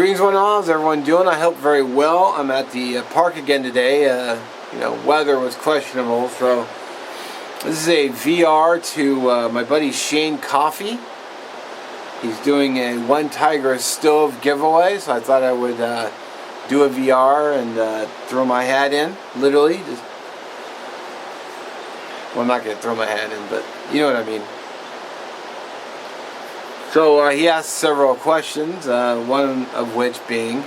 Greetings, one and all. How's everyone doing? I hope very well. I'm at the park again today. Weather was questionable, so this is a VR to my buddy Shane Coffey. He's doing a One Tiger stove giveaway, so I thought I would do a VR and throw my hat in, literally. Well, I'm not going to throw my hat in, but you know what I mean. So he asked several questions, one of which being,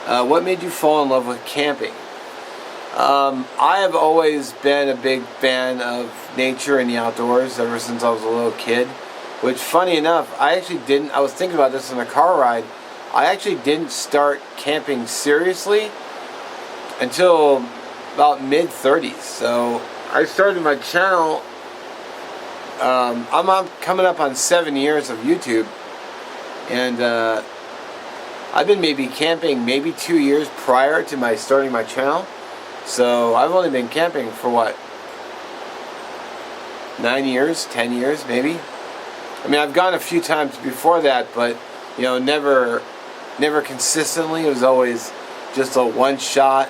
what made you fall in love with camping? I have always been a big fan of nature and the outdoors ever since I was a little kid, which, funny enough, I was thinking about this on a car ride, I actually didn't start camping seriously until about mid-30s. So I started my channel. I'm coming up on 7 years of YouTube, and I've been maybe camping maybe 2 years prior to my starting my channel. So I've only been camping for what, 9 years, 10 years maybe. I mean, I've gone a few times before that, but never consistently. It was always just a one shot,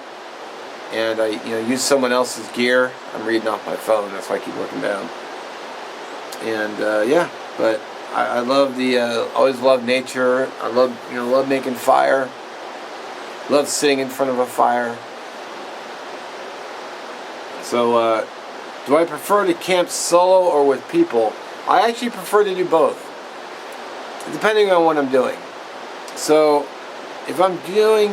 and I used someone else's gear. I'm reading off my phone, that's why I keep looking down. And yeah, but I love always loved nature. I love making fire. Love sitting in front of a fire. So do I prefer to camp solo or with people? I actually prefer to do both, depending on what I'm doing. So if I'm doing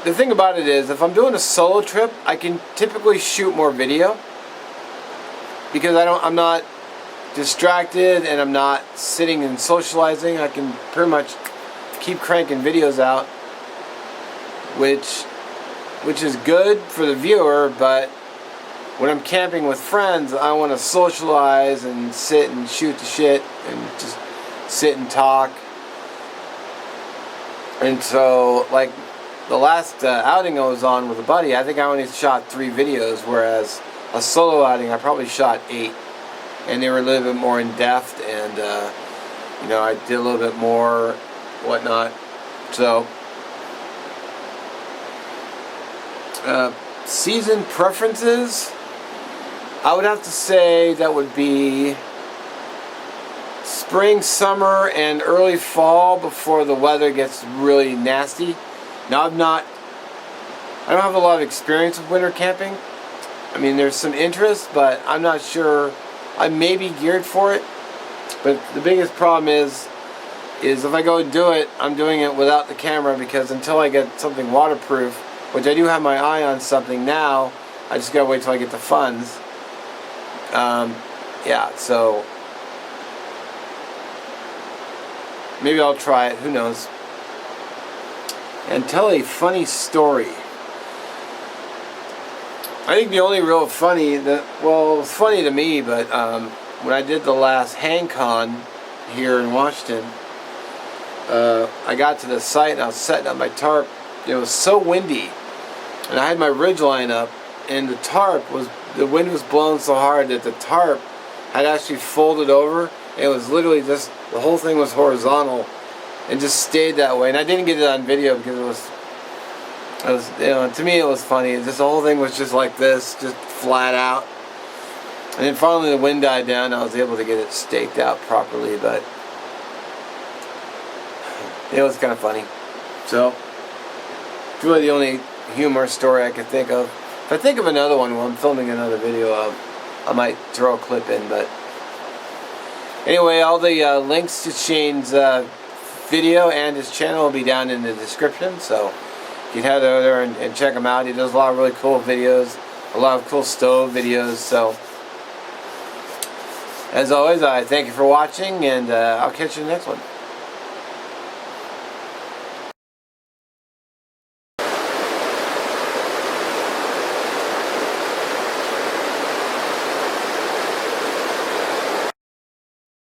the thing about it is, if I'm doing a solo trip, I can typically shoot more video, because I'm not distracted and I'm not sitting and socializing. I can pretty much keep cranking videos out, which is good for the viewer. But when I'm camping with friends, I want to socialize and sit and shoot the shit and just sit and talk. And so, like the last outing I was on with a buddy, I think I only shot 3 videos, whereas a solo outing I probably shot 8, and they were a little bit more in depth, and I did a little bit more whatnot. So season preferences, I would have to say that would be spring, summer, and early fall before the weather gets really nasty. Now I don't have a lot of experience with winter camping. I mean, there's some interest, but I'm not sure. I may be geared for it, but the biggest problem is if I go and do it, I'm doing it without the camera, because until I get something waterproof, which I do have my eye on something now, I just gotta wait till I get the funds. Yeah, so maybe I'll try it, who knows. And tell a funny story. I think the only real funny, it was funny to me, but when I did the last HangCon here in Washington, I got to the site and I was setting up my tarp. It was so windy, and I had my ridgeline up, and the wind was blowing so hard that the tarp had actually folded over. It was literally just, the whole thing was horizontal and just stayed that way. And I didn't get it on video because it was to me it was funny. The whole thing was just like this, just flat out. And then finally the wind died down, I was able to get it staked out properly, but it was kind of funny. So it's really the only humor story I could think of. If I think of another one while I'm filming another video of, I might throw a clip in. But anyway, all the links to Shane's video and his channel will be down in the description, so you can head over there and check him out. He does a lot of really cool videos, a lot of cool stove videos. So as always, I thank you for watching, and I'll catch you in the next one.